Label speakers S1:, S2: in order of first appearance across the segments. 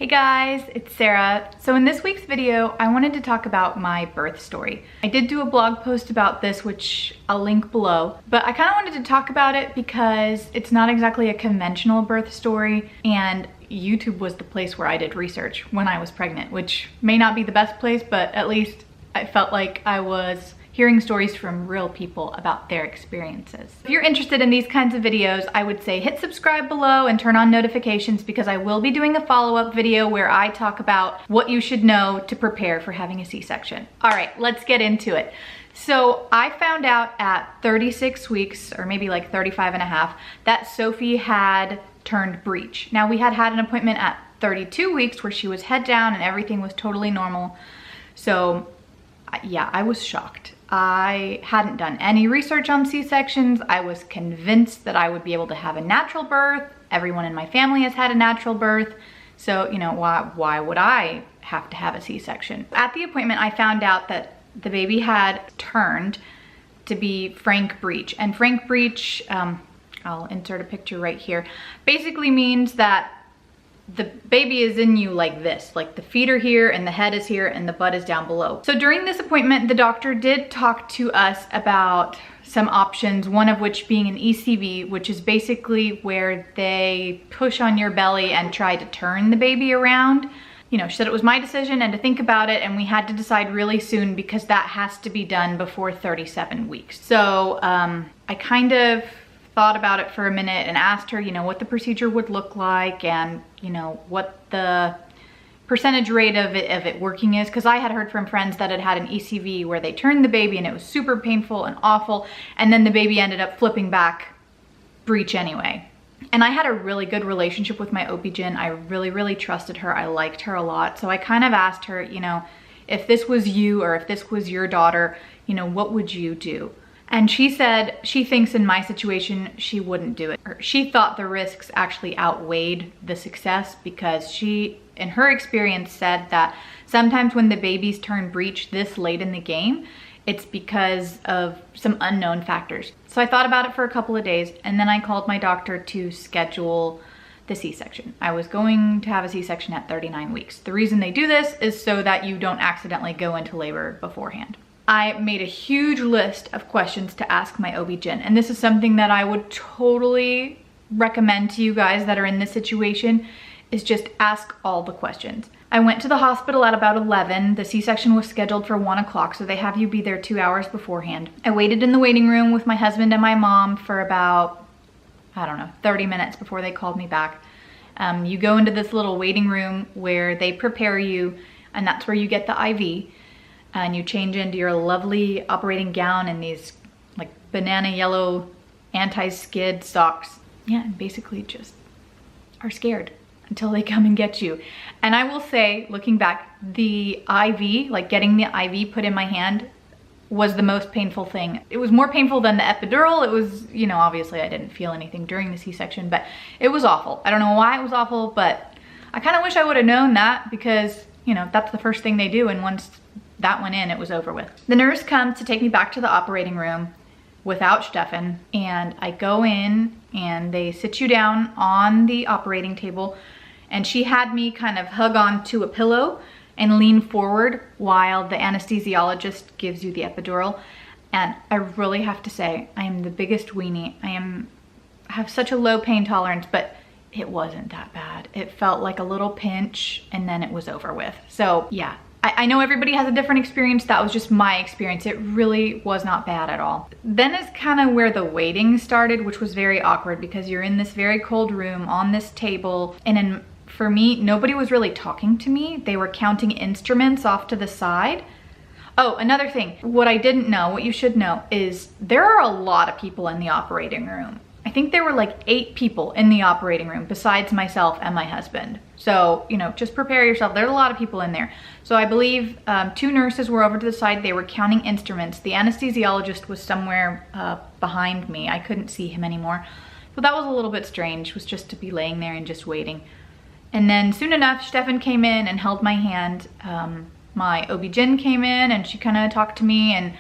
S1: Hey guys, it's Sarah. So in this week's video, I wanted to talk about my birth story. I did do a blog post about this, which I'll link below, but I kind of wanted to talk about it because it's not exactly a conventional birth story, and YouTube was the place where I did research when I was pregnant, which may not be the best place, but at least I felt like I was hearing stories from real people about their experiences. If you're interested in these kinds of videos, I would say hit subscribe below and turn on notifications because I will be doing a follow-up video where I talk about what you should know to prepare for having a C-section. All right, let's get into it. So I found out at 36 weeks, or maybe like 35 and a half, that Sophie had turned breech. Now we had an appointment at 32 weeks where she was head down and everything was totally normal. So yeah, I was shocked. I hadn't done any research on C-sections. I was convinced that I would be able to have a natural birth. Everyone in my family has had a natural birth. So, you know, why would I have to have a C-section? At the appointment, I found out that the baby had turned to be frank breech. And frank breech, I'll insert a picture right here, basically means that the baby is in you like this, like the feet are here and the head is here and the butt is down below. So during this appointment, the doctor did talk to us about some options, one of which being an ECV, which is basically where they push on your belly and try to turn the baby around. You know, she said it was my decision and to think about it, and we had to decide really soon because that has to be done before 37 weeks. So I kind of thought about it for a minute and asked her, you know, what the procedure would look like and, you know, what the percentage rate of it working is, because I had heard from friends that had an ECV where they turned the baby and it was super painful and awful, and then the baby ended up flipping back breech anyway. And I had a really good relationship with my OB-GYN. I really trusted her. I liked her a lot. So I kind of asked her, you know, if this was you or if this was your daughter, you know, what would you do? And she said she thinks in my situation, she wouldn't do it. She thought the risks actually outweighed the success because she, in her experience, said that sometimes when the babies turn breech this late in the game, it's because of some unknown factors. So I thought about it for a couple of days, and then I called my doctor to schedule the C-section. I was going to have a C-section at 39 weeks. The reason they do this is so that you don't accidentally go into labor beforehand. I made a huge list of questions to ask my OB-GYN, and this is something that I would totally recommend to you guys that are in this situation, is just ask all the questions. I went to the hospital at about 11. The C-section was scheduled for 1 o'clock, so they have you be there 2 hours beforehand. I waited in the waiting room with my husband and my mom for about, I don't know, 30 minutes before they called me back. You go into this little waiting room where they prepare you, and that's where you get the IV. And you change into your lovely operating gown and these like banana yellow anti-skid socks. Yeah, and basically just are scared until they come and get you. And I will say, looking back, the IV, like getting the IV put in my hand, was the most painful thing. It was more painful than the epidural. It was, you know, obviously I didn't feel anything during the C-section, but it was awful. I don't know why it was awful, but I kind of wish I would have known that because, you know, that's the first thing they do, and once that went in, it was over with. The nurse comes to take me back to the operating room without Stefan, and I go in and they sit you down on the operating table, and she had me kind of hug on to a pillow and lean forward while the anesthesiologist gives you the epidural. And I really have to say, I am the biggest weenie. I have such a low pain tolerance, but it wasn't that bad. It felt like a little pinch and then it was over with. So yeah, I know everybody has a different experience. That was just my experience. It really was not bad at all. Then is kind of where the waiting started, which was very awkward because you're in this very cold room on this table. And for me, nobody was really talking to me. They were counting instruments off to the side. Oh, another thing, what I didn't know, what you should know, is there are a lot of people in the operating room. I think there were like 8 people in the operating room besides myself and my husband. So, you know, just prepare yourself. There's a lot of people in there. So I believe 2 nurses were over to the side. They were counting instruments. The anesthesiologist was somewhere behind me. I couldn't see him anymore. So that was a little bit strange, was just to be laying there and just waiting. And then soon enough, Stefan came in and held my hand. My OB-GYN came in and she kind of talked to me, and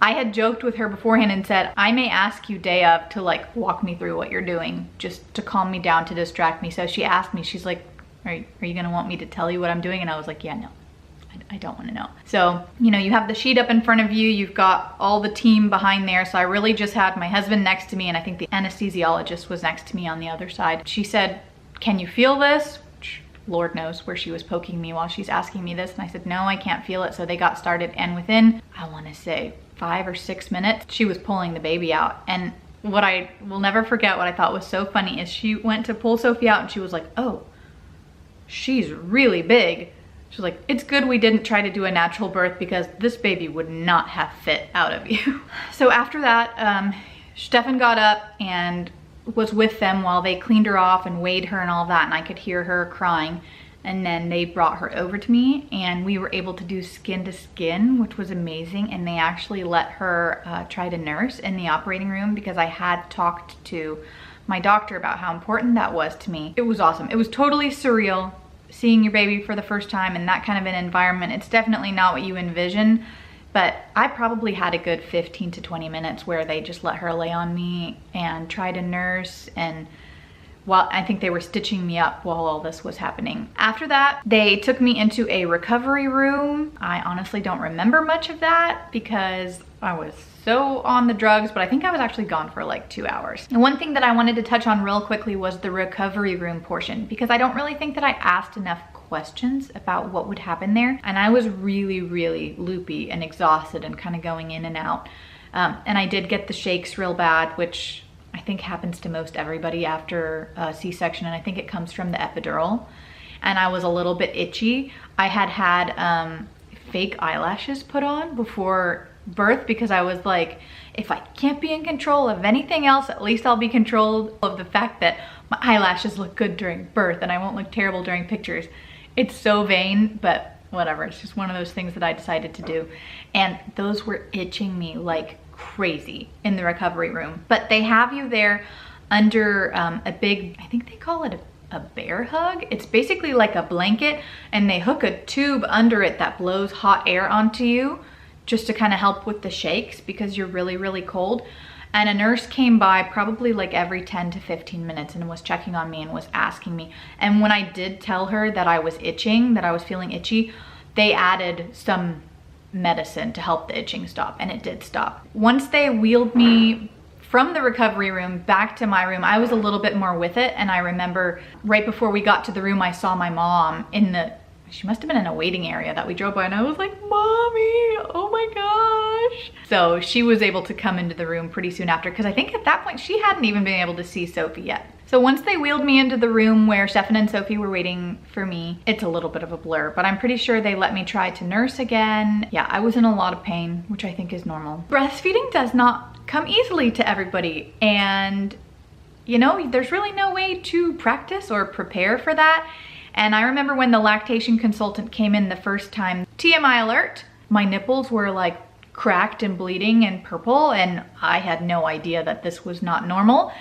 S1: I had joked with her beforehand and said, I may ask you day of to like walk me through what you're doing just to calm me down, to distract me. So she asked me, she's like, are you gonna want me to tell you what I'm doing? And I was like, yeah, no, I don't wanna know. So, you know, you have the sheet up in front of you, you've got all the team behind there. So I really just had my husband next to me, and I think the anesthesiologist was next to me on the other side. She said, can you feel this? Lord knows where she was poking me while she's asking me this. And I said, no, I can't feel it. So they got started, and within, I wanna say 5 or 6 minutes, she was pulling the baby out. And what I will never forget, what I thought was so funny, is she went to pull Sophie out and she was like, oh, she's really big. She's like, it's good we didn't try to do a natural birth because this baby would not have fit out of you. So after that, Stefan got up and was with them while they cleaned her off and weighed her and all that, and I could hear her crying. And then they brought her over to me, and we were able to do skin to skin, which was amazing. And they actually let her try to nurse in the operating room because I had talked to my doctor about how important that was to me. It was awesome. It was totally surreal seeing your baby for the first time in that kind of an environment. It's definitely not what you envision, but I probably had a good 15 to 20 minutes where they just let her lay on me and try to nurse, and while I think they were stitching me up while all this was happening. After that, they took me into a recovery room. I honestly don't remember much of that because I was so on the drugs, but I think I was actually gone for like 2 hours. And one thing that I wanted to touch on real quickly was the recovery room portion, because I don't really think that I asked enough questions about what would happen there. And I was really, really loopy and exhausted and kind of going in and out. And I did get the shakes real bad, which I think happens to most everybody after a C-section, and I think it comes from the epidural. And I was a little bit itchy. I had fake eyelashes put on before birth because I was like, if I can't be in control of anything else, at least I'll be controlled of the fact that my eyelashes look good during birth and I won't look terrible during pictures. It's so vain, but whatever. It's just one of those things that I decided to do. And those were itching me like crazy in the recovery room. But they have you there under a big, I think they call it a bear hug. It's basically like a blanket, and they hook a tube under it that blows hot air onto you just to kind of help with the shakes because you're really, really cold. And a nurse came by probably like every 10 to 15 minutes and was checking on me and was asking me. And when I did tell her that I was itching, that I was feeling itchy, they added some medicine to help the itching stop, and it did stop. Once they wheeled me from the recovery room back to my room, I was a little bit more with it. And I remember right before we got to the room, I saw my mom in the, she must have been in a waiting area that we drove by, and I was like, Mommy, oh my gosh. So she was able to come into the room pretty soon after, because I think at that point she hadn't even been able to see Sophie yet. So once they wheeled me into the room where Stefan and Sophie were waiting for me, it's a little bit of a blur, but I'm pretty sure they let me try to nurse again. Yeah, I was in a lot of pain, which I think is normal. Breastfeeding does not come easily to everybody, and you know, there's really no way to practice or prepare for that. And I remember when the lactation consultant came in the first time, TMI alert, my nipples were like cracked and bleeding and purple, and I had no idea that this was not normal.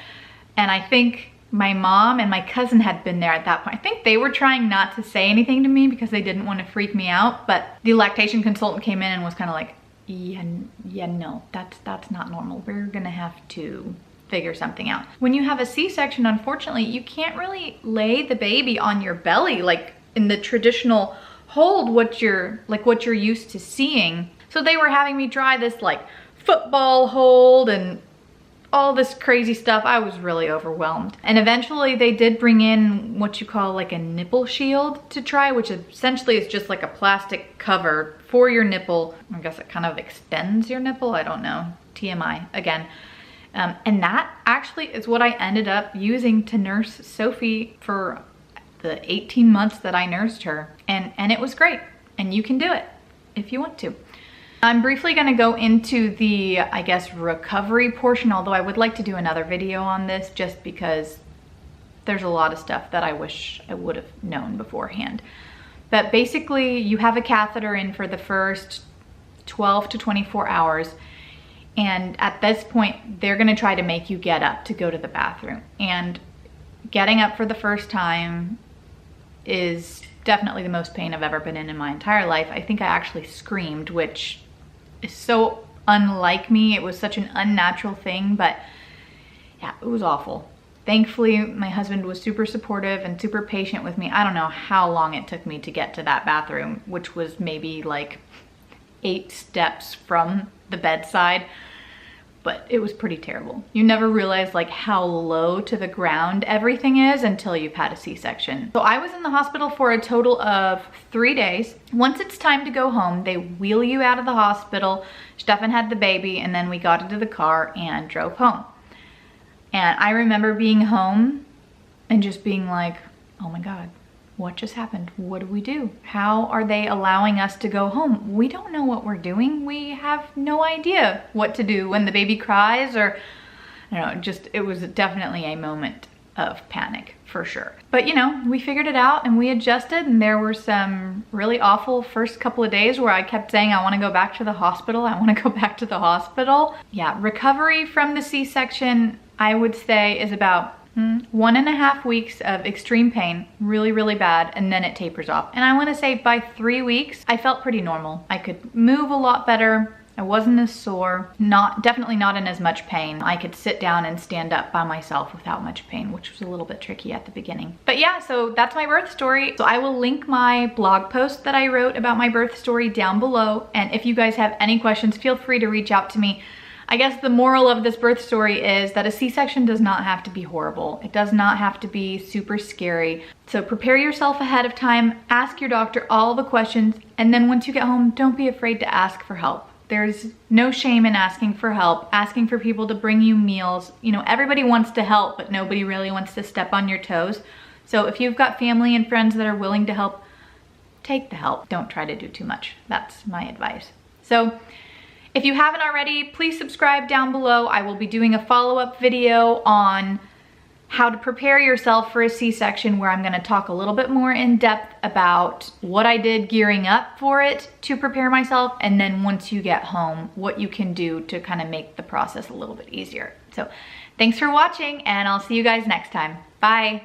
S1: And I think my mom and my cousin had been there at that point. I think they were trying not to say anything to me because they didn't want to freak me out, but the lactation consultant came in and was kind of like, yeah, no, that's not normal. We're gonna have to figure something out. When you have a C-section, unfortunately, you can't really lay the baby on your belly like in the traditional hold, what you're used to seeing. So they were having me try this like football hold and all this crazy stuff. I was really overwhelmed. And eventually they did bring in what you call like a nipple shield to try, which essentially is just like a plastic cover for your nipple. I guess it kind of extends your nipple. I don't know. TMI again. And that actually is what I ended up using to nurse Sophie for the 18 months that I nursed her. And it was great. And you can do it if you want to. I'm briefly gonna go into the, I guess, recovery portion, although I would like to do another video on this just because there's a lot of stuff that I wish I would have known beforehand. But basically, you have a catheter in for the first 12 to 24 hours. And at this point, they're gonna try to make you get up to go to the bathroom. And getting up for the first time is definitely the most pain I've ever been in my entire life. I think I actually screamed, which is so unlike me. It was such an unnatural thing, but yeah, it was awful. Thankfully, my husband was super supportive and super patient with me. I don't know how long it took me to get to that bathroom, which was maybe like 8 steps from the bedside, but it was pretty terrible. You never realize like how low to the ground everything is until you've had a C-section. So I was in the hospital for a total of 3 days. Once it's time to go home, they wheel you out of the hospital. Stefan had the baby, and then we got into the car and drove home. And I remember being home and just being like, oh my God, what just happened? What do we do? How are they allowing us to go home? We don't know what we're doing. We have no idea what to do when the baby cries, or I don't know, just, it was definitely a moment of panic for sure. But you know, we figured it out and we adjusted, and there were some really awful first couple of days where I kept saying, I want to go back to the hospital. I want to go back to the hospital. Yeah, recovery from the C-section, I would say, is about 1.5 weeks of extreme pain, really, really bad, and then it tapers off. And I want to say by 3 weeks, I felt pretty normal. I could move a lot better. I wasn't as sore, definitely not in as much pain. I could sit down and stand up by myself without much pain, which was a little bit tricky at the beginning. But yeah, so that's my birth story. So I will link my blog post that I wrote about my birth story down below. And if you guys have any questions, feel free to reach out to me. I guess the moral of this birth story is that a C-section does not have to be horrible. It does not have to be super scary. So prepare yourself ahead of time, ask your doctor all the questions, and then once you get home, don't be afraid to ask for help. There's no shame in asking for help, asking for people to bring you meals. You know, everybody wants to help, but nobody really wants to step on your toes. So if you've got family and friends that are willing to help, take the help. Don't try to do too much. That's my advice. So if you haven't already, please subscribe down below. I will be doing a follow-up video on how to prepare yourself for a C-section, where I'm gonna talk a little bit more in depth about what I did gearing up for it to prepare myself, and then once you get home, what you can do to kind of make the process a little bit easier. So thanks for watching, and I'll see you guys next time. Bye.